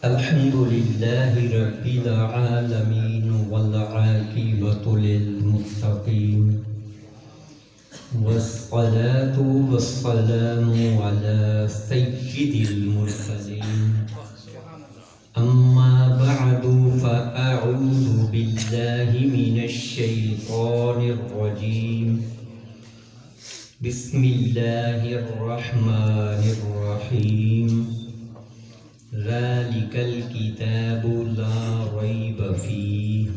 الحمد لله رب العالمين والعاقبة للمتقين والصلاة والسلام على سيد المرسلين أما بعد فأعوذ بالله من الشيطان الرجيم بسم الله الرحمن الرحيم ذلك الكتاب لا ريب فيه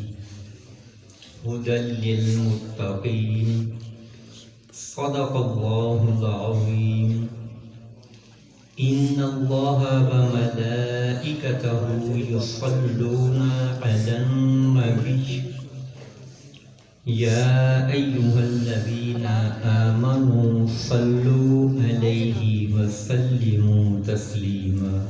هدى للمتقين صدق الله العظيم إن الله وملائكته يصلون على النبي يا أيها الذين آمنوا صلوا عليه وسلموا تسليما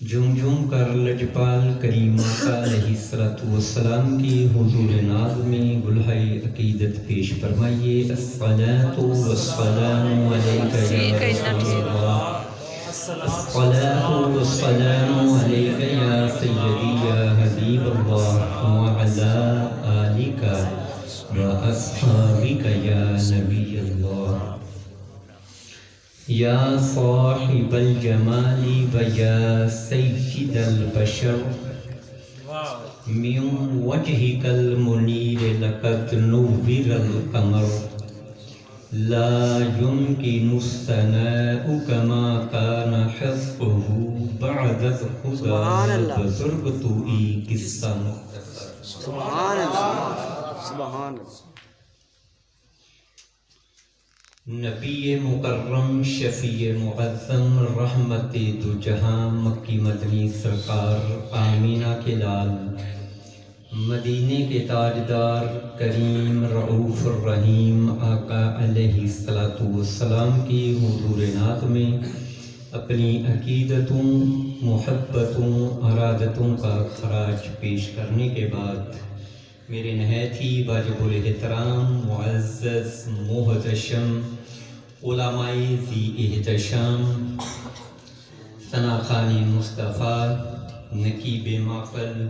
جم جم کر لجپال کریم آقا علیہ السلام کی حضور ناز میں گلہائے عقیدت پیش فرمائیے الصلاة والسلام علیکہ یا رسول اللہ الصلاة والسلام علیکہ یا سیدی یا حبیب اللہ وعلا آلک واصحابک یا نبی اللہ یا صاحب الجمال و یا سید البشر من وجهك المنیر لقد نور القمر لا يمكن الثناء كما كان حقه بعد الخدا بزرگت ای قصہ مختصر سبحان اللہ سبحان اللہ نبی مکرم شفیع معظم رحمت دو جہاں مکی مدنی سرکار آمینہ کے لال مدینے کے تاجدار کریم رعوف الرحیم آقا علیہ السلام کی حضور ناز میں اپنی عقیدتوں محبتوں ارادتوں کا خراج پیش کرنے کے بعد میرے نہایت ہی واجب الاحترام معزز محتشم علماء ذی احتشام ثناخان مصطفیٰ نقیب محفل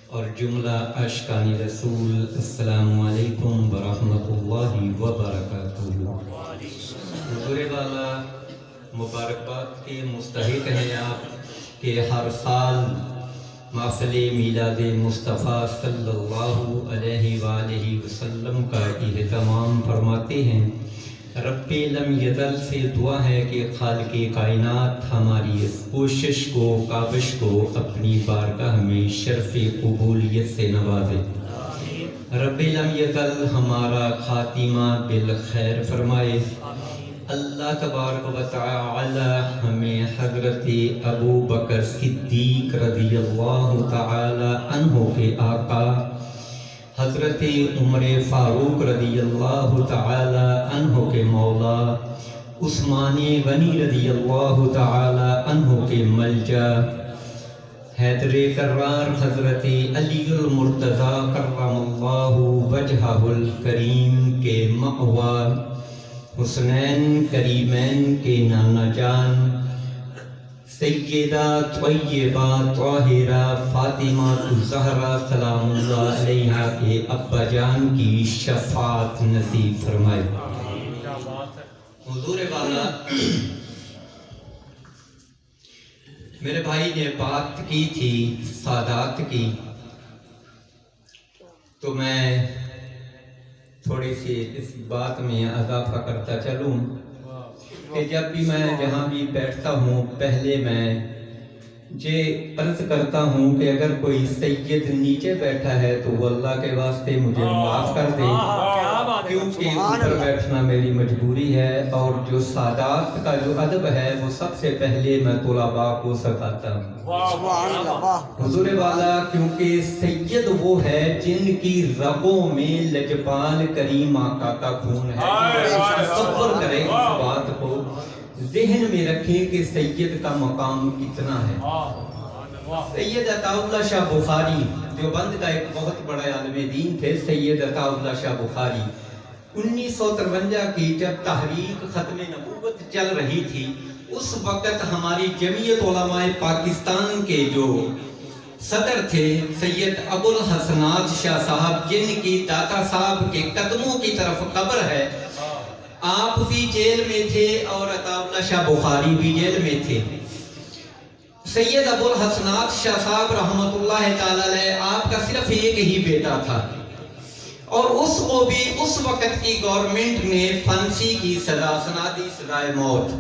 اور جملہ عاشقان رسول السلام علیکم ورحمۃ اللہ وبرکاتہ حضور والا مبارکباد کے مستحق ہیں آپ کہ ہر سال محفل میلاد مصطفیٰ صلی اللہ علیہ وآلہ وسلم کا اہتمام فرماتے ہیں رب لم یزل سے دعا ہے کہ خالق کائنات ہماری اس کوشش کو کاوش کو اپنی بارگاہ میں شرف قبولیت سے نوازے رب لم یزل ہمارا خاتمہ بالخیر فرمائے اللہ تبارک و تعالی ہمیں حضرت ابو بکر صدیق رضی اللہ تعالی عنہ کے آقا حضرت عمر فاروق رضی اللہ تعالی عنہ کے مولا عثمان غنی رضی اللہ تعالی عنہ کے ملجا حیدر کرار حضرت علی المرتضی کرم اللہ وجہہ الکریم کے مأوی حسنین کریمین کے نانا جان سیدہ طیبہ طاہرہ فاطمہ الزہرا سلام اللہ علیہا کے ابا جان کی شفاعت نصیب فرمائے حضور والا میرے بھائی نے بات کی تھی سادات کی تو میں تھوڑی سی اس بات میں اضافہ کرتا چلوں کہ جب بھی میں جہاں بھی بیٹھتا ہوں پہلے میں یہ عرض کرتا ہوں کہ اگر کوئی سید نیچے بیٹھا ہے تو وہ اللہ کے واسطے مجھے معاف کر دے کیونکہ اوپر بیٹھنا میری مجبوری ہے اور جو سادات کا جو ادب ہے وہ سب سے پہلے میں طلباء کو سکھاتا ہوں حضور والا کیونکہ سید وہ ہے جن کی رگوں میں لجپال کریم آقا کا خون ہے تصور کریں اس بات کو ذہن میں رکھیں کہ سید کا مقام کتنا ہے سید عطا اللہ شاہ بخاری دیوبند کا ایک بہت بڑا عالم دین تھے سید عطا اللہ شاہ بخاری 1953 کی جب تحریک ختم نبوت چل رہی تھی، اس وقت ہماری جمعیت علماء پاکستان کے جو صدر تھے سید ابو الحسنات شاہ صاحب، جن کی داتا صاحب کے قدموں کی طرف قبر ہے، آپ بھی جیل میں تھے اور عطا اللہ شاہ بخاری بھی جیل میں تھے۔ سید ابو الحسنات شاہ صاحب رحمت اللہ تعالی علیہ، آپ کا صرف ایک ہی بیٹا تھا اور اس کو بھی اس وقت کی گورنمنٹ نے پھانسی کی سزا سنا دی، سزائے موت۔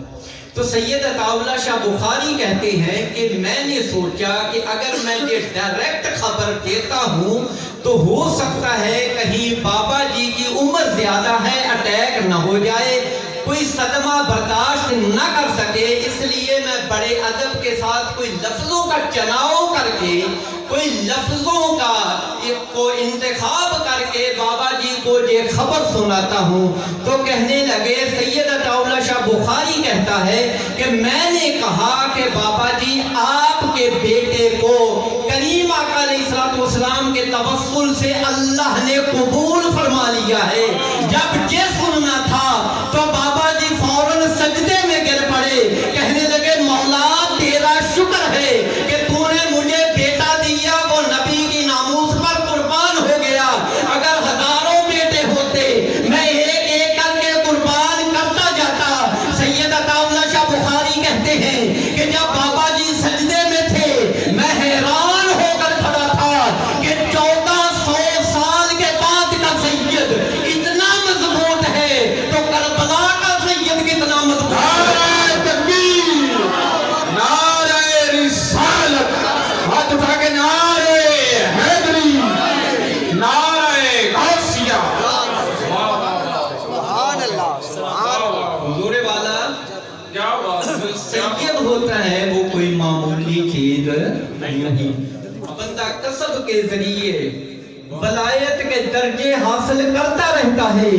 تو سید عطا اللہ شاہ بخاری کہتے ہیں کہ میں نے سوچا کہ اگر میں یہ ڈائریکٹ خبر دیتا ہوں تو ہو سکتا ہے کہیں بابا جی کی عمر زیادہ ہے، اٹیک نہ ہو جائے، کوئی صدمہ برداشت نہ کر سکے، اس لیے میں بڑے ادب کے ساتھ کوئی لفظوں کا چناؤ کر کے، کوئی لفظوں کا کو انتخاب کر کے بابا جی کو یہ خبر سناتا ہوں۔ تو کہنے لگے، سید عطا اللہ شاہ بخاری کہتا ہے کہ میں نے کہا کہ بابا جی آپ کے بیٹے کو کریم آقا علیہ السلام کے توسل سے اللہ نے قبول فرما لیا ہے۔ جب یہ سننا تھا تو بابا جی فوراً سجدے میں گر پڑے، کہنے لگے مولا تیرا شکر ہے کہ تو نے مجھے بیٹا دیا، وہ نبی کی ناموس پر قربان ہو گیا، اگر ہزاروں بیٹے ہوتے میں ایک ایک کر کے قربان کرتا جاتا۔ سید عطا اللہ شاہ بخاری کہتے ہیں کہ جب بابا جی سجدے میں تھے میں حیران ہو کر کھڑا تھا کہ 1400 سال کے بعد کا سید اتنا مضبوط ہے تو کربلا کا سید کتنا مضبوط ہے۔ نعرہ تکبیر، نعرہ رسالت، ہاتھ اٹھا کے نعرہ حیدری، نعرہ غوثیہ۔ سبحان اللہ، سبحان اللہ۔ حضور والا کیا بات ہے، جو سید ہوتا ہے وہ کوئی معمولی چیز نہیں، بندہ کسب کے ذریعے ولایت کے درجے حاصل کرتا رہتا ہے،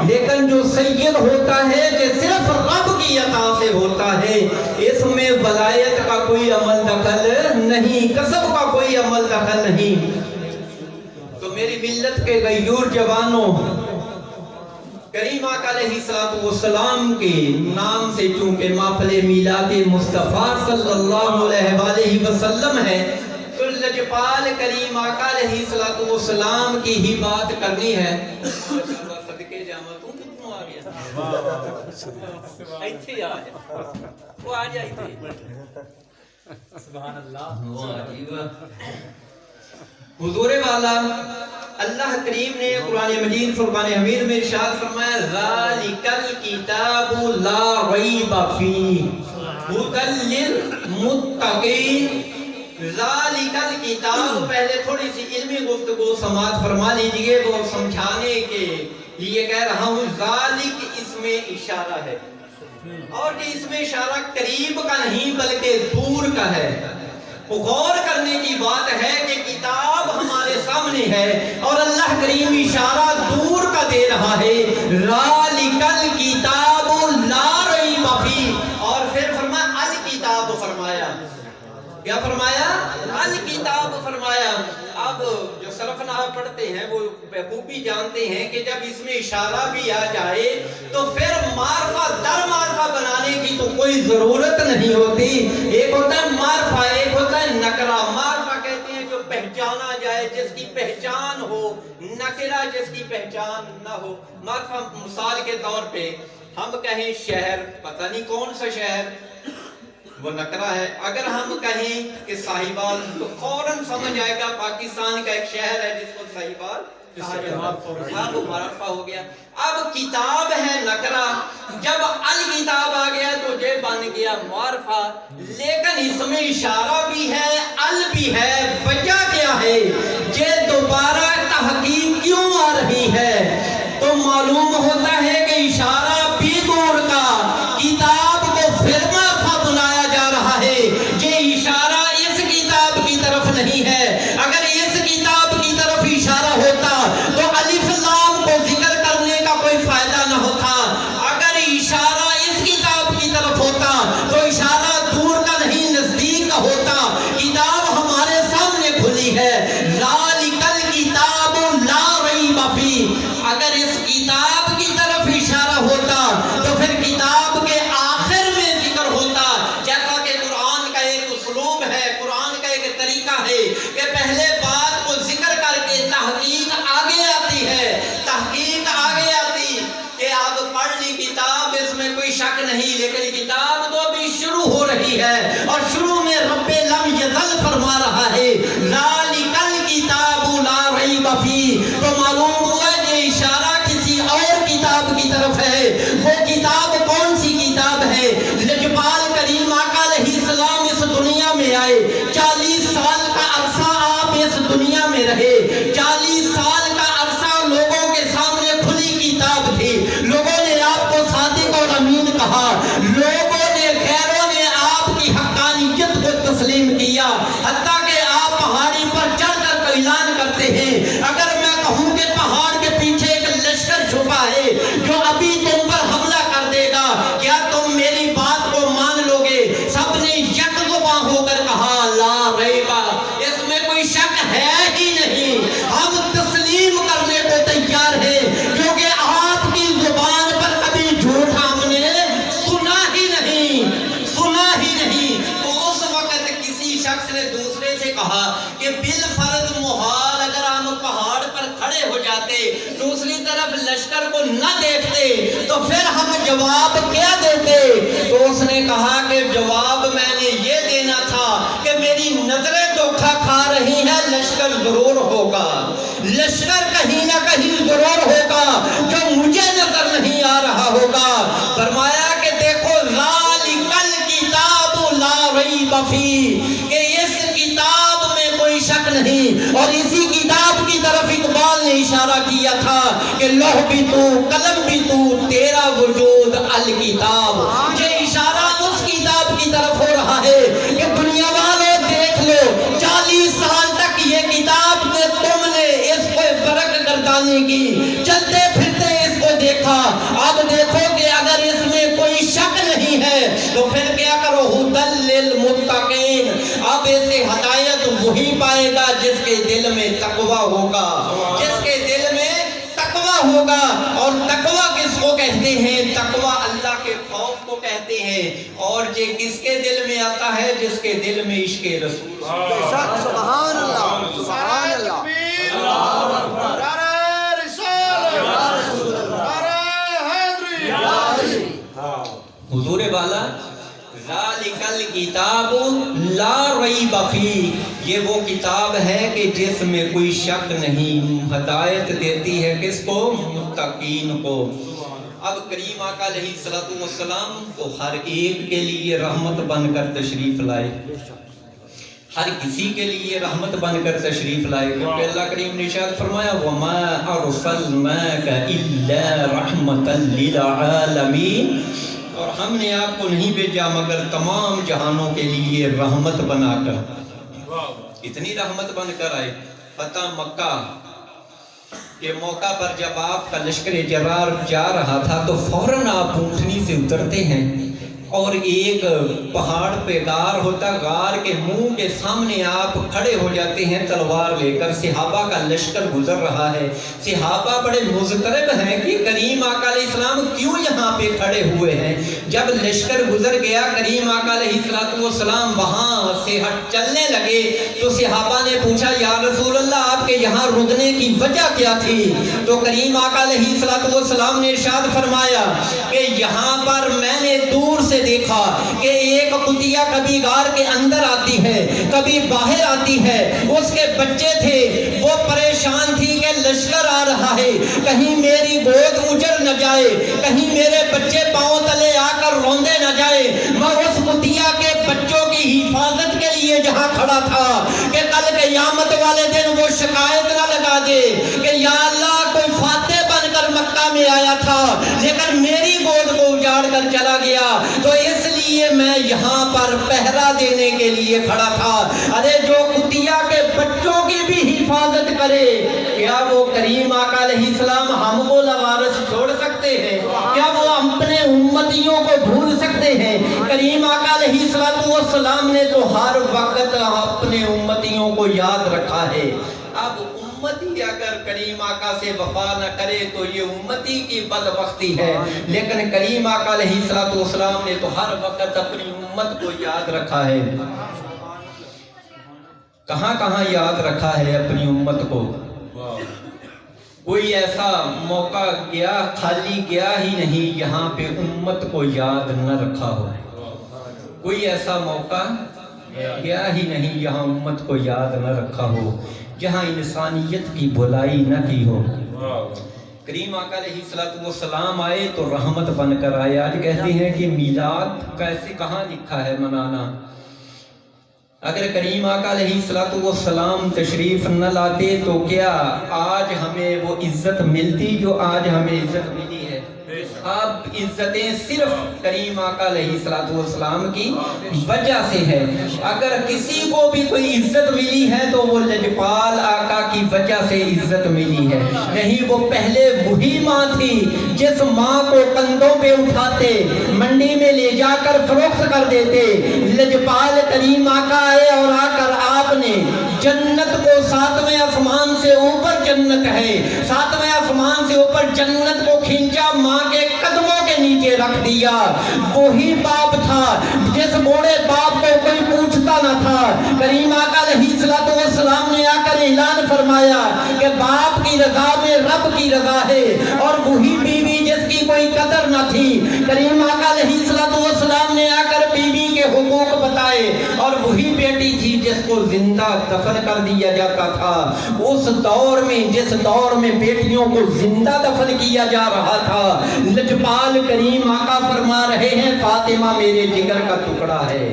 لیکن جو سید ہوتا ہے جو صرف رب کی عطا سے ہوتا ہے، اس میں ولایت کا کوئی عمل دخل نہیں، کسب کا کوئی عمل دخل نہیں۔ تو میری ملت کے غیور جوانوں، کریم آقا علیہ السلام کے نام سے چونکہ محفل میلاد مصطفیٰ صلی اللہ علیہ وآلہ وسلم ہے، تو لجپال کریم آقا علیہ السلام کی ہی بات کرنی ہے۔ صدقے جامع تم کتنوں آ گیا؟ ایتھے آ جا، وہ آ جا ایتھے۔ سبحان اللہ، واہ جی واہ۔ حضور والا اللہ کریم نے قرآن مجید فرقان حمید میں ارشاد فرمایا ذالک الکتاب لا ریب فیہ ھدی للمتقین۔ ذالک الکتاب، پہلے تھوڑی سی علمی گفتگو سماعت فرما لیجئے، وہ سمجھانے کے لیے کہہ رہا ہوں۔ ذالک اس میں اشارہ ہے، اور کہ اس میں اشارہ قریب کا نہیں بلکہ دور کا ہے۔ غور کرنے کی بات ہے کہ کتاب ہمارے سامنے ہے اور اللہ کریم اشارہ دور کا دے رہا ہے، ذالک الکتاب لا ریب فیہ، اور پھر فرمایا الکتاب، فرمایا کیا فرمایا؟ الکتاب فرمایا۔ اب جو صرف نحو پڑھتے ہیں وہ بخوبی جانتے ہیں کہ جب اس میں اشارہ بھی آ جائے تو پھر معرفہ در معرفہ بنانے کی تو کوئی ضرورت نہیں ہوتی۔ ایک ہوتا ہے معرفہ، ایک ہوتا ہے نکرہ۔ معرفہ کہتے ہیں جو پہچانا جائے، جس کی پہچان ہو، نکرہ جس کی پہچان نہ ہو۔ معرفہ مثال کے طور پہ ہم کہیں شہر، پتہ نہیں کون سا شہر، وہ نکرہ ہے۔ اگر ہم کہیں کہ ساہیوال تو فوراً سمجھ آئے گا پاکستان کا ایک شہر ہے جس کو ساہیوال کہا جاتا ہے، وہ معرفہ ہو گیا۔ اب کتاب ہے نکرہ، جب الکتاب آ گیا تو یہ بن گیا معرفہ، لیکن اس میں اشارہ بھی ہے، ال بھی ہے۔ وجہ کیا ہے؟ یہ دوبارہ تحقیق کیوں آ رہی ہے؟ تو معلوم ہوتا ہے کہ اشارہ بھی دور کا، کتاب کو پھر معرفہ بنایا جا رہا ہے۔ یہ اشارہ اس کتاب کی طرف نہیں ہے، اگر اس کتاب کی طرف اشارہ ہوتا تو الف لام کو ذکر کرنے کا کوئی فائدہ نہ ہوتا۔ اگر اشارہ اس کتاب کی طرف ہوتا تو اشارہ دور کا نہیں، نزدیک کا ہوتا۔ کتاب ہمارے سامنے کھلی ہے، ذالک الکتاب لا ریب فیہ۔ اگر اس کتاب کی نہیں، لیکن کتاب تو ابھی شروع ہو رہی ہے، اور شروع میں رب لم یزل فرما رہا ہے ذالک الکتاب لا ریب فیہ، تو معلوم ہوا یہ اشارہ کسی اور کتاب کی طرف ہے۔ وہ کتاب کون سی کتاب ہے؟ لجپال کریم آقا علیہ السلام اس دنیا میں آئے، 40 سال کا عرصہ آپ اس دنیا میں رہے، 40 سال کا عرصہ لوگوں کے سامنے کھلی کتاب تھی، لوگوں نے آپ کو صادق اور امین کہا، لوگوں نے غیروں نے آپ کی حقانیت کو تسلیم کیا، حتیٰ کہ آپ پہاڑی پر چڑھ کر اعلان کرتے ہیں اگر میں کہوں کہ پہاڑ کے پیچھے ایک لشکر چھپا ہے جو ابھی تم پر حملہ کر دے گا، کیا تم میری بات کو مان لو گے؟ سب نے یک زباں ہو کر کہا لا ریبا، اس میں کوئی شک ہے ہی نہیں، ہم تسلیم کرنے کو تیار ہیں، کیونکہ آپ کی زبان پر کبھی جھوٹ ہم نے سنا ہی نہیں۔ تو اس وقت کسی شخص نے دوسرے سے کہا کہ بالفرض محال اگر ہم پہاڑ پر کھڑے ہو جاتے، دوسری طرف لشکر کو نہ دیکھتے، تو پھر ہم جواب کیا دیتے؟ تو اس نے کہا کہ جواب میں نے یہ دینا تھا کہ میری نظریں دھوکا کھا رہی ہیں، لشکر ضرور ہوگا، لشکر کہیں نہ کہیں ضرور ہوگا جو مجھے نظر نہیں آ رہا ہوگا۔ فرمایا کہ دیکھو ذالک الکتاب لا ریب فیہ، کہ اس کتاب میں کوئی شک نہیں، اور اسی کتاب کی طرف اقبال نے اشارہ کیا تھا کہ لوح بھی تو قلم بھی تو تیرا وجود الکتاب، یہ اشارہ اس کتاب کی طرف ہو رہا ہے کہ دنیا والوں دیکھ لو، 40 سال تک یہ کتاب نے تم نے اس کو ورق گردانی کی، چلتے پھرتے اس کو دیکھا، اب دیکھو کہ اگر اس میں کوئی شک نہیں ہے تو پھر کیا کرو؟ ھدی للمتقین، اب اسے ہدایت وہی پائے گا جس کے دل میں تقوی ہوگا، جس کے دل میں تقوی ہوگا، اور تقوی کس کو کہتے ہیں؟ تقوی اللہ کے خوف کو کہتے ہیں، اور یہ کس کے دل میں آتا ہے؟ جس کے دل میں عشق رسول۔ سبحان اللہ، سبحان اللہ، حضور والا ذالک الکتاب لا ریب فیہ، یہ وہ کتاب ہے کہ جس میں کوئی شک نہیں، ہدایت دیتی ہے کس کو؟ متقین کو۔ اب کریم آقا علیہ السلام تو ہر ایک کے لیے رحمت بن کر تشریف لائے، ہر کسی کے لیے رحمت بن کر تشریف لائے، کیونکہ اللہ کریم نے ارشاد فرمایا وَمَا أَرْسَلْنَاكَ إِلَّا رَحْمَةً لِلْعَالَمِينَ، اور ہم نے آپ کو نہیں بھیجا مگر تمام جہانوں کے لیے رحمت بنا کر۔ اتنی رحمت بن کر آئے۔ فتح مکہ کے موقع پر جب آپ کا لشکر جرار جا رہا تھا تو فوراً آپ اونٹنی سے اترتے ہیں، اور ایک پہاڑ پہ غار ہوتا، غار کے منہ کے سامنے آپ کھڑے ہو جاتے ہیں تلوار لے کر، صحابہ کا لشکر گزر رہا ہے، صحابہ بڑے مضطرب ہیں کہ کریم آقا علیہ السلام کیوں یہاں پہ کھڑے ہوئے ہیں۔ جب لشکر گزر گیا، کریم آقا علیہ السلام وہاں سے چلنے لگے تو صحابہ نے پوچھا یا رسول اللہ آپ کے یہاں رکنے کی وجہ کیا تھی؟ تو کریم آقا علیہ السلام نے ارشاد فرمایا کہ یہاں پر میں نے دور سے دیکھا کہ ایک کتیا کبھی غار کے اندر آتی ہے، کبھی باہر آتی ہے، اس کے بچے تھے، وہ پریشان تھی کہ لشکر آ رہا ہے، کہیں میری گود اجڑ نہ جائے، کہیں میرے بچے پاؤں تلے آ کر روندے نہ جائے۔ میں اس کتیا کے بچوں کی حفاظت کے لیے جہاں کھڑا تھا کہ کل قیامت والے دن وہ شکایت نہ لگا دے کہ یا اللہ کوئی فاتح بن کر مکہ میں آیا تھا لیکن میری گود کو اجاڑ کر چلا گیا، تو اس لیے میں یہاں پر پہرا دینے کے لیے کھڑا تھا۔ ارے جو کتیا کے بچوں کی بھی حفاظت کرے، کیا وہ کریم آقا علیہ السلام ہم کو لوارث چھوڑ سکتے ہیں؟ کیا وہ اپنے امتیوں کو بھول سکتے ہیں؟ کریم آقا علیہ السلام نے تو ہر وقت اپنے امتیوں کو یاد رکھا ہے۔ اب امتی اگر کریم آقا سے وفا نہ کرے تو یہ امتی کی بدبختی ہے، لیکن کریم آقا علیہ السلام نے تو ہر وقت اپنی امت کو یاد رکھا ہے۔ کہاں کہاں یاد رکھا ہے اپنی امت کو؟ کوئی ایسا موقع گیا خالی گیا ہی نہیں یہاں پہ امت کو یاد نہ رکھا ہو. کوئی ایسا موقع گیا ہی نہیں یہاں امت کو یاد نہ رکھا ہو, جہاں انسانیت کی بھلائی نہ کی ہو. کریم آقا علیہ السلام آئے تو رحمت بن کر آئے. آج کہتے ہیں کہ میلاد کیسے کہاں لکھا ہے منانا. اگر کریم آقا علیہ السلام تشریف نہ لاتے تو کیا آج ہمیں وہ عزت ملتی جو آج ہمیں عزت ملی ہے. اب عزتیں صرف کریم آقا علیہ السلام کی وجہ سے ہے. اگر کسی کو بھی کوئی عزت ملی ہے تو وہ لجپال آقا کی وجہ سے عزت ملی ہے. نہیں, وہ پہلے وہی ماں تھی جس ماں کو کندھوں پہ اٹھاتے منڈی میں لے جا کر فروخت کر دیتے. لجپال کریم آقا آئے اور آ کر آپ نے جنت کو 7ویں آسمان سے اوپر جنت ہے, 7ویں آسمان سے اوپر جنت کو کھینچا, ماں کے قدموں کے نیچے رکھ دیا. وہی باپ تھا جس بوڑھے باپ کو کوئی پوچھتا نہ تھا. کریم آقا علیہ السلام نے آ کر اعلان فرمایا کہ باپ کی رضا میں رب کی رضا ہے. اور وہی بیوی جس کی کوئی قدر نہ تھی, کریم آقا علیہ السلام نے آ کر بیوی کے حقوق بتائے. اور وہی بیٹی تھی جس کو زندہ دفن کر دیا جاتا تھا. اس دور میں جس دور میں بیٹیوں کو زندہ دفن کیا جا رہا تھا, لجپال کریم آقا فرما رہے ہیں فاطمہ میرے جگر کا ٹکڑا ہے.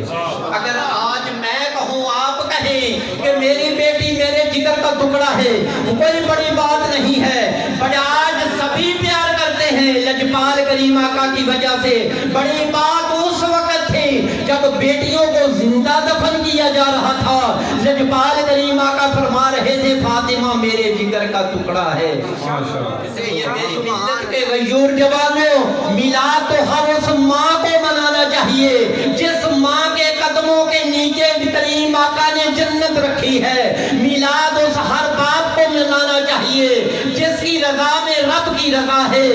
اگر آج میں کہوں آپ کہیں کہ میری بیٹی میرے جگر کا ٹکڑا ہے, کوئی بڑی بات نہیں ہے. بٹ آج سبھی پیار کرتے ہیں لجپال کریم آقا کی وجہ سے. بڑی بات اس وقت تھی جب بیٹیوں کو زندہ دفن کیا جا رہا تھا. لجپال کریم آقا فرما رہے تھے فاطمہ میرے جگر کا ٹکڑا ہے. اسے یہ میری ملت کے غیور جوانوں, میلاد تو ہر اس ماں کو منانا چاہیے جس ماں کے قدموں کے نیچے کریم آقا نے جنت رکھی ہے. میلاد اس ہر باپ کو منانا چاہیے جس کی رضا میں رب کی رضا ہے.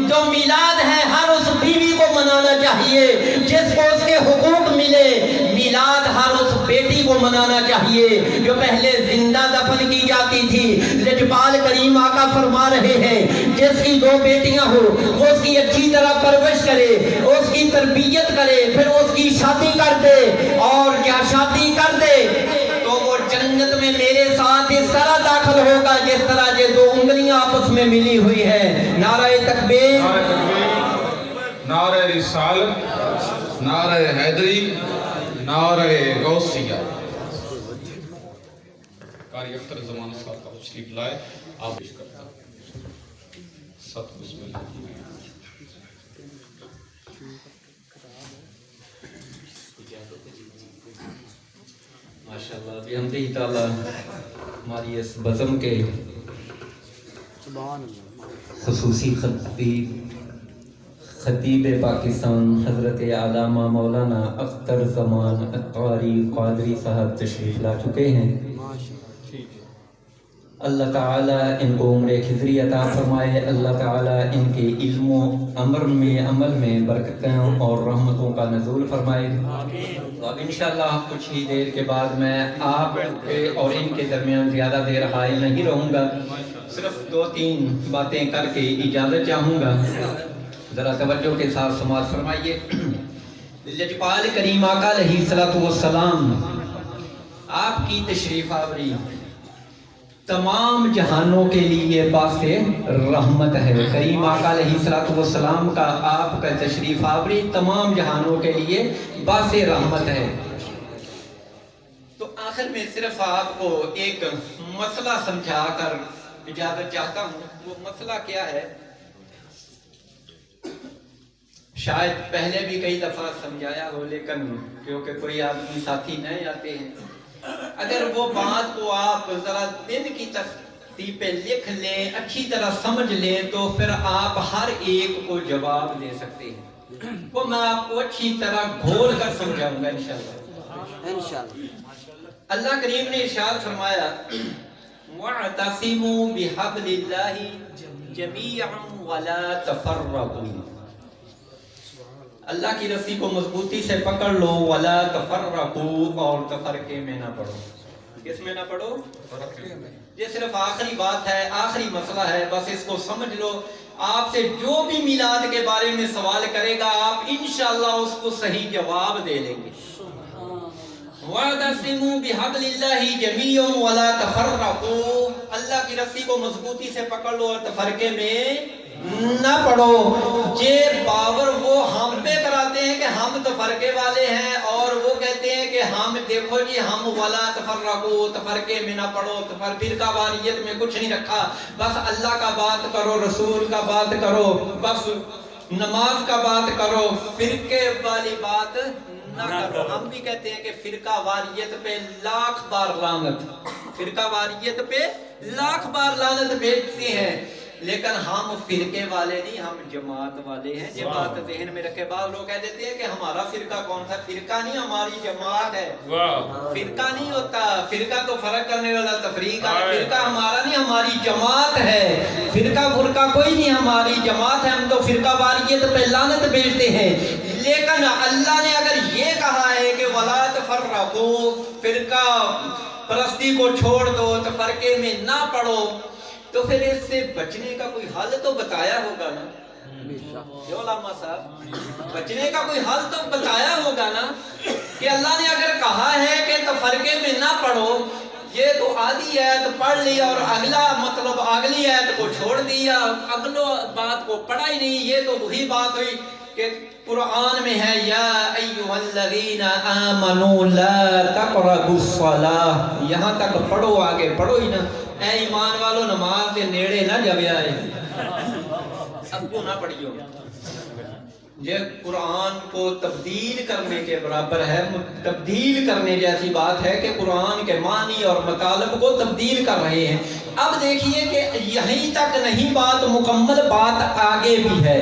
جو میلاد ہے ہر اس بیوی کو منانا چاہیے جس کو اس کے حقوق ملے. میلاد ہر اس بیٹی کو منانا چاہیے جو پہلے زندہ دفن کی جاتی تھی. لجپال کریم آقا فرما رہے ہیں جس کی 2 بیٹیاں ہو وہ اس کی اچھی طرح پرورش کرے, اس کی تربیت کرے, پھر اس کی شادی کر دے. اور کیا شادی کر دے تو وہ جنت میں میرے ساتھ اس طرح داخل ہوگا جس طرح یہ 2 انگلیاں آپس میں ملی ہوئی ہے. نعرہ تکبیر, نعرہ رسالت, نعرہ حیدری, نعرہ غوثیہ. قاری اختر زمان صاحب کا تشریف لائے, آپ پیش کرتا ہوں. ست بسم اللہ. ماشاءاللہ بحمدہ تعالی ہماری اس بزم کے خصوصی خطیب پاکستان حضرت علامہ مولانا اختر زمان عطاری قادری صاحب تشریف لا چکے ہیں. اللہ تعالیٰ ان کو عمر خضری عطا فرمائے. اللہ تعالیٰ ان کے علم و عمل میں برکتیں اور رحمتوں کا نزول فرمائے. اب انشاءاللہ کچھ ہی دیر کے بعد میں آپ کے اور ان کے درمیان زیادہ دیر حائل نہیں رہوں گا, صرف 2-3 باتیں کر کے اجازت چاہوں گا. ذرا توجہ کے ساتھ سماعت فرمائیے. لجپال کریم آقا علیہ السلام آپ کی تشریف آوری تمام جہانوں کے لیے باعث رحمت ہے. کریم آقا علیہ السلام کا آپ کا تشریف آوری تمام جہانوں کے لیے باعث رحمت ہے. تو آخر میں صرف آپ کو ایک مسئلہ سمجھا کر اجازت چاہتا ہوں. وہ مسئلہ کیا ہے, شاید پہلے بھی کئی دفعہ سمجھایا ہو لیکن کیونکہ کوئی آدمی ساتھی نئے آتے ہیں, اگر وہ بات کو آپ ذرا دن کی ترتیب پہ لکھ لیں, اچھی طرح سمجھ لیں, تو پھر آپ ہر ایک کو جواب دے سکتے ہیں. وہ میں آپ کو اچھی طرح گھول کر سمجھاؤں گا انشاءاللہ. اللہ کریم نے ارشاد فرمایا وَاعْتَصِمُوا بِحَبْلِ اللَّهِ جَمِيعًا وَلَا تَفَرَّقُوا. اللہ کی رسی کو مضبوطی سے پکڑ لو, وَلَا تَفَرَّقُوا, اور تفرقے میں نہ پڑو. کس میں نہ پڑو؟ یہ صرف آخری بات ہے، آخری مسئلہ ہے، بس اس کو سمجھ لو۔ آپ سے جو بھی میلاد کے بارے میں سوال کرے گا آپ انشاءاللہ اس کو صحیح جواب دے لیں گے۔ وَاعْتَصِمُوا بِحَبْلِ اللَّهِ جَمِيعًا وَلَا تَفَرَّقُوا، اللہ کی رسی کو مضبوطی سے پکڑ لو اور تفرقے میں نہ پڑو۔ یہ باور وہ ہم پہ کراتے ہیں کہ ہم تفرقے والے ہیں، اور وہ کہتے ہیں کہ ہم دیکھو جی ہم وَلَا تَفَرَّقُوا، تفرقے میں نہ پڑو، فرقہ واریت میں کچھ نہیں رکھا، بس اللہ کا بات کرو، رسول کا بات کرو، بس نماز کا بات کرو، فرقے والی بات نہ کرو۔ ہم بھی کہتے ہیں کہ فرقہ واریت پہ لاکھ بار لعنت، فرقہ واریت پہ لاکھ بار لعنت بھیجتے ہیں، لیکن ہم فرقے والے نہیں، ہم جماعت والے ہیں۔ یہ بات ذہن میں رکھے۔ بعض لوگ کہہ دیتے ہیں کہ ہمارا فرقہ کون سا؟ فرقہ نہیں، ہماری جماعت ہے۔ فرقہ نہیں ہوتا، فرقہ تو فرق کرنے والا تفریق ہے، فرقہ ہمارا نہیں، ہماری جماعت ہے۔ فرقہ کوئی نہیں، ہماری جماعت ہے۔ ہم تو فرقہ واریت پہ لعنت بھیجتے ہیں، لیکن اللہ نے اگر یہ کہا ہے کہ وَلَا تَفَرَّقُوا، فرقہ پرستی کو چھوڑ دو، تفرقے میں نہ پڑو، تو پھر اس سے بچنے کا کوئی حل تو بتایا ہوگا نا؟ جو علامہ صاحب، بچنے کا کوئی حل تو بتایا ہوگا نا، کہ اللہ نے اگر کہا ہے کہ تفرقے میں نہ پڑھو، یہ تو آدھی آیت پڑھ لی اور اگلا مطلب اگلی آیت کو چھوڑ دیا، اگلو بات کو پڑھا ہی نہیں۔ یہ تو وہی بات ہوئی کہ قرآن میں ہے یا ایھا الذین آمنوا لا تقربوا الصلاۃ، یہاں تک پڑھو، آگے پڑھو ہی نا۔ اے ایمان والو نماز کے نیڑے نہ جایا ہے، سب کو نہ پڑھیو۔ یہ قرآن کو تبدیل کرنے کے برابر ہے، تبدیل کرنے جیسی بات ہے کہ قرآن کے معنی اور مطالب کو تبدیل کر رہے ہیں۔ اب دیکھیے کہ یہیں تک نہیں بات مکمل، بات آگے بھی ہے۔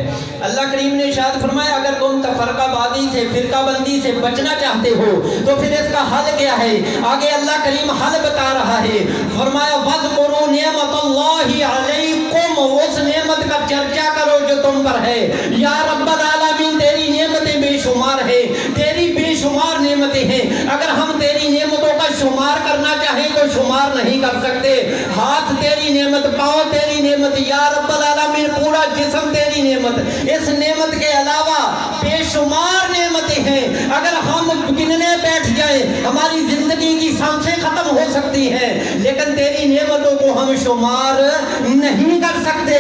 اللہ کریم نے ارشاد فرمایا اگر تم تفرقہ بازی سے، فرقہ بندی سے بچنا چاہتے ہو تو پھر اس کا حل کیا ہے؟ آگے اللہ کریم حل بتا رہا ہے، فرمایا وَاذْكُرُوا نِعْمَتَ اللَّهِ عَلَيْكُمْ، اس نعمت کا چرچا کرو جو تم پر ہے۔ یا رب العالمین، تیری نعمتیں بے شمار ہیں، تیری بے شمار نعمتیں ہیں، اگر ہم تیری نعمتوں کا شمار کرنا چاہیں تو شمار نہیں کر سکتے۔ ہاتھ تیری نعمت، پاؤں تیری نعمت، یا رب العالمین پورا جسم تیری نعمت، اس نعمت کے علاوہ بے شمار نعمتیں ہیں، اگر ہم گننے بیٹھ جائیں ہماری زندگی کی سانسیں ختم ہو سکتی ہیں، لیکن تیری نعمتوں کو ہم شمار نہیں کر سکتے۔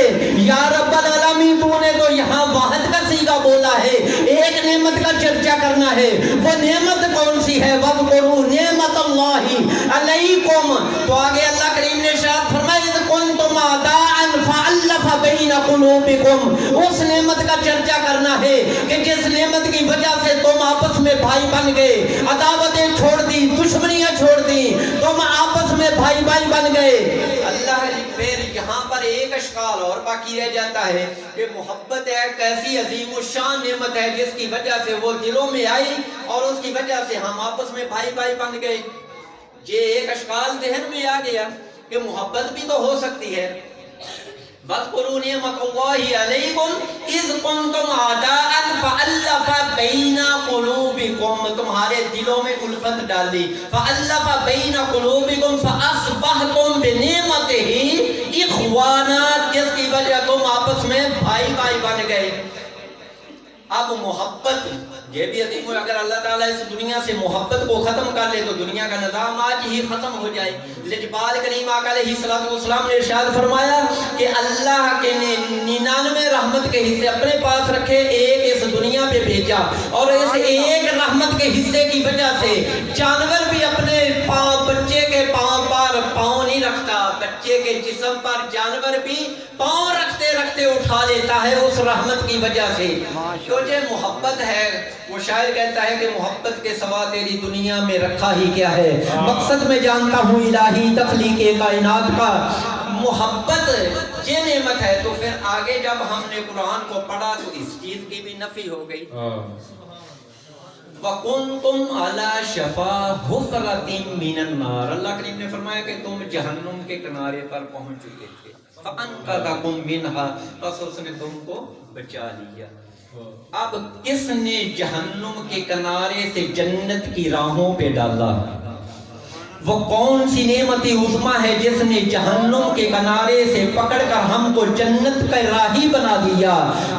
یا رب العالمین، تو نے تو یہاں واحد کا صیغہ بولا ہے، ایک نعمت کا چرچا کرنا ہے، وہ نعمت کون سی ہے؟ وَاذْكُرُوا نِعْمَتَ اللَّهِ عَلَيْكُمْ، تو آگے اللہ کریم نے ارشاد فرمایا اِذْ كُنْتُمْ أَعْدَاءً فَأَلَّفَ بَيْنَ قُلُوبِكُمْ، اس نعمت کا چرچا کرنا ہے کہ جس نعمت کی وجہ سے تم آپس میں بھائی بن گئے، عداوتیں چھوڑ دی، دشمنیاں چھوڑ دی، تم آپس میں بھائی بن گئے۔ اللہ پھر یہاں پر ایک اشکال اور باقی رہ جاتا ہے کہ محبت ایک ایسی عظیم الشان نعمت ہے جس کی وجہ سے وہ دلوں میں آئی اور اس کی وجہ سے ہم آپس میں بھائی بن گئے۔ یہ ایک اشکال ذہن میں آ گیا کہ محبت بھی تو ہو سکتی ہے۔ وَاذْكُرُوا نِعْمَتَ اللَّهِ عَلَيْكُمْ إِذْ كُنْتُمْ أَعْدَاءً فَأَلَّفَ بَيْنَ قُلُوبِكُمْ، تمہارے دلوں میں الفت ڈالی، فَأَلَّفَ بَيْنَ قُلُوبِكُمْ فَأَصْبَحْتُمْ بِنِعْمَتِهِ إِخْوَانًا، جس کی وجہ تم آپس میں بھائی بن گئے۔ اب محبت یہ بھی عظیم ہے، اگر اللہ تعالیٰ اس دنیا سے محبت کو ختم کر لے تو دنیا کا نظام آج ہی ختم ہو جائے۔ لجبال کریم آقا علیہ السلام نے ارشاد فرمایا کہ اللہ کے نے 99 رحمت کے حصے اپنے پاس رکھے، ایک اس دنیا پہ بھیجا، اور اس ایک رحمت کے حصے کی وجہ سے جانور بھی اپنے پاؤں، بچے کے پاؤں پر پاؤں نہیں رکھتا، بچے کے جسم پر جانور بھی پاؤں رکھتے اٹھا لیتا ہے اس رحمت کی وجہ سے۔ جو محبت ہے، وہ شاعر کہتا ہے کہ محبت کے سوا تیری دنیا میں رکھا ہی کیا ہے، مقصد میں جانتا ہوں الہی تخلیق کائنات کا۔ محبت یہ نعمت ہے، تو پھر آگے جب ہم نے قرآن کو پڑھا تو اس چیز کی بھی نفی ہو گئی۔ وَكُنْتُمْ عَلَى شَفَا حُفْرَةٍ مِّنَ النَّارِ، اللہ کریم نے فرمایا کہ تم جہنم کے کنارے پر پہنچ چکے تھے، فَأَنْقَذَكُم مِّنْهَا، بس اس نے تم کو بچا لیا۔ اب کس نے جہنم کے کنارے سے جنت کی راہوں پہ ڈالا؟ وہ کون سی نعمت عظمیٰ ہے جس نے جہنم کے کنارے سے پکڑ کر ہم کو جنت کا راہی بنا دیا.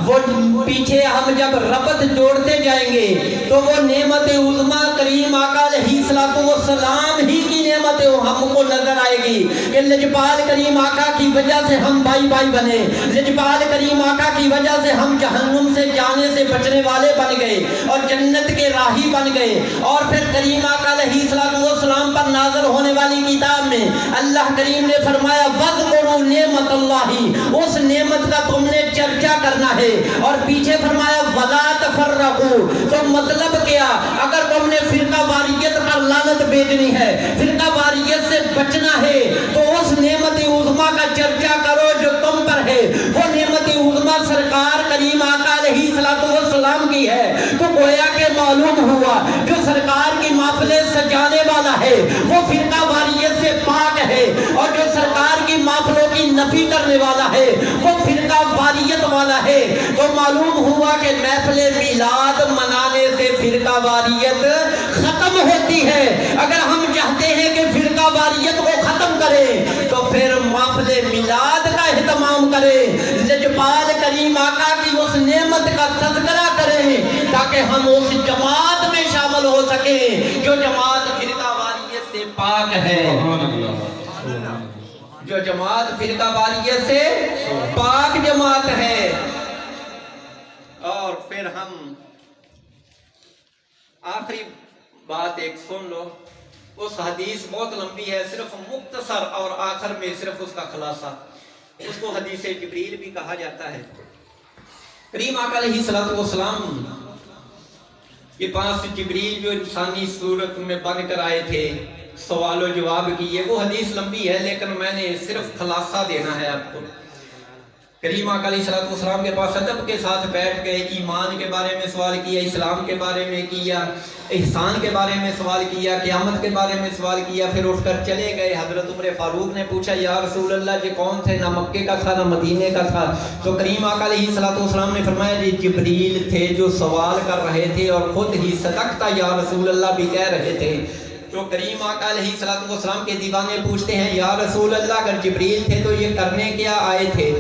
وہ پیچھے ہم جب ربط جوڑتے جائیں گے تو وہ نعمت عظمیٰ کریم آقا علیہ السلام ہی کی نعمت ہم کو نظر آئے گی کہ لجپال کریم آقا کی وجہ سے ہم بھائی بھائی بنے, لجپال کریم آقا کی وجہ سے ہم جہنم سے جانے سے بچنے والے بن گئے اور جنت کے راہی بن گئے. اور پھر کریم آقا علیہ السلام پر نازل ہونے والی کتاب میں اللہ کریم نے فرمایا وَاذْكُرُوا نِعْمَتَ اللَّهِ, اس نعمت کا تم نے چرچا کرنا ہے. اور پیچھے فرمایا وَلَا تَفَرَّقُوا, تو مطلب کیا, اگر تم نے فرقہ واریت پر لعنت بھیجنی ہے, فرقہ واریت سے بچنا ہے, تو اس نعمت عظمیٰ کا چرچا کرو جو تم پر ہے. وہ نعمت عظمیٰ سرکار کریم آقا علیہ السلام کی ہے. تو گویا کہ معلوم ہوا جو سرکار کی محفلیں سجانے والا ہے وہ فرقہ واریت سے پاک ہے, اور جو سرکار کی محفلوں کی نفی کرنے والا ہے وہ فرقہ واریت والا ہے. تو معلوم ہوا کہ محفل میلاد منانے سے فرقہ واریت ختم ہوتی ہے. اگر ہم چاہتے ہیں کہ فرقہ واریت کو ختم کریں تو پھر محفل میلاد کا اہتمام کریں, لجپال کریم آقا کی اس نعمت کا تذکرہ کریں تاکہ ہم اس جماعت میں شامل ہو سکیں جو جماعت فرقہ واریت سے پاک ہے, جو جماعت فرقہ واریت سے پاک جماعت ہے. اور پھر ہم آخری بات ایک سن لو, اس حدیث بہت لمبی ہے, صرف مختصر اور آخر میں صرف اس کا خلاصہ, اس کو حدیث جبریل بھی کہا جاتا ہے. کریم آقا علیہ السلام یہ 5 جبریل جو انسانی صورت میں بن کر آئے تھے, سوال و جواب کیے. وہ حدیث لمبی ہے لیکن میں نے صرف خلاصہ دینا ہے آپ کو. کریم آقا علیہ السلام کے پاس ادب کے ساتھ بیٹھ گئے, ایمان کے بارے میں سوال کیا, اسلام کے بارے میں کیا, احسان کے بارے میں سوال کیا, قیامت کے بارے میں سوال کیا. پھر اٹھ کر چلے گئے. حضرت عمر فاروق نے پوچھا یا رسول اللہ جی کون تھے, نہ مکے کا تھا نہ مدینے کا تھا. تو کریم آقا علیہ السلام نے فرمایا جی جبریل تھے جو سوال کر رہے تھے اور خود ہی صدقتا یا رسول اللہ بھی کہہ رہے تھے. تو کریم آقا علیہ السلام کے دیوانے پوچھتے ہیں یا رسول اللہ اگر جبریل تھے تو یہ کرنے کیا آئے تھے؟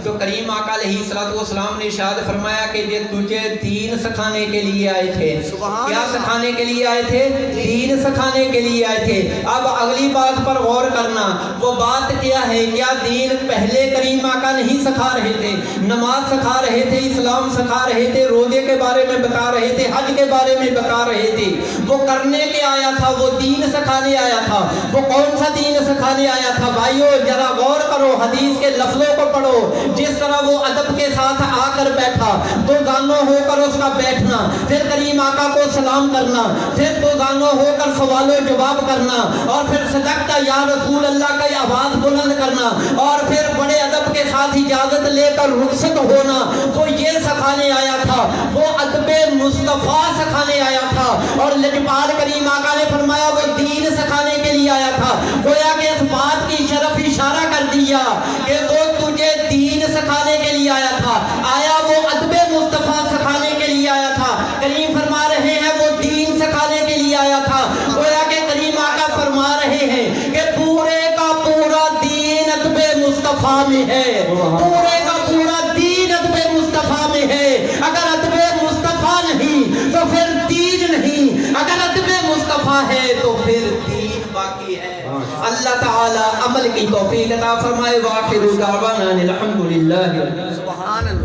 تو کریم آقا علیہ السلام نے ارشاد فرمایا کہ یہ تجھے دین سکھانے کے لیے آئے تھے. کیا سکھانے کے لیے آئے تھے؟ دین سکھانے کے لیے آئے تھے. اب اگلی بات پر غور کرنا, وہ بات کیا ہے؟ کیا دین پہلے کریم آقا نہیں سکھا رہے تھے؟ نماز سکھا رہے تھے, اسلام سکھا رہے تھے, روزے کے بارے میں بتا رہے تھے, حج کے بارے میں بتا رہے تھے. وہ کرنے کے آیا تھا, وہ دین سکھانے آیا تھا. وہ کون سا دین سکھانے آیا تھا؟ بھائیو ذرا غور کرو, حدیث کے لفظوں کو پڑھو. جس طرح وہ ادب کے ساتھ آ کر بیٹھا, دو زانوں ہو کر اس کا بیٹھنا, پھر کریم آقا کو سلام کرنا, پھر دو زانوں ہو کر سوال و جواب کرنا, اور پھر صدقتا یا رسول اللہ کا آواز بلند کرنا, اور پھر بڑے ادب کے ساتھ اجازت لے کر رخصت ہونا, وہ یہ سکھانے آیا تھا. وہ ادب مصطفیٰ سکھانے آیا تھا. اور لجپال کریم آقا نے فرمایا وہ دین سکھانے کے لیے آیا تھا. گویا کہ اس بات کی شرف اشارہ کر دیا کہ وہ تجھے دین سکھانے کے لیے آیا تھا. آیا وہ ادب مصطفیٰ سکھانے کے لیے آیا تھا. کریم فرما رہے ہیں وہ دین سکھانے کے لیے آیا تھا. گویا کہ کریم آقا فرما رہے ہیں کہ پورے کا پورا دین ادب مصطفیٰ میں ہے. پورے کا پورا دین ادب مصطفیٰ میں ہے. اگر ادب مصطفیٰ نہیں تو پھر دین نہیں, اگر ادب مصطفیٰ ہے تو پھر دین باقی ہے. اللہ تعالی عمل کی توفیق عطا فرمائے. وآخر دعوانا الحمدللہ. سبحان اللہ.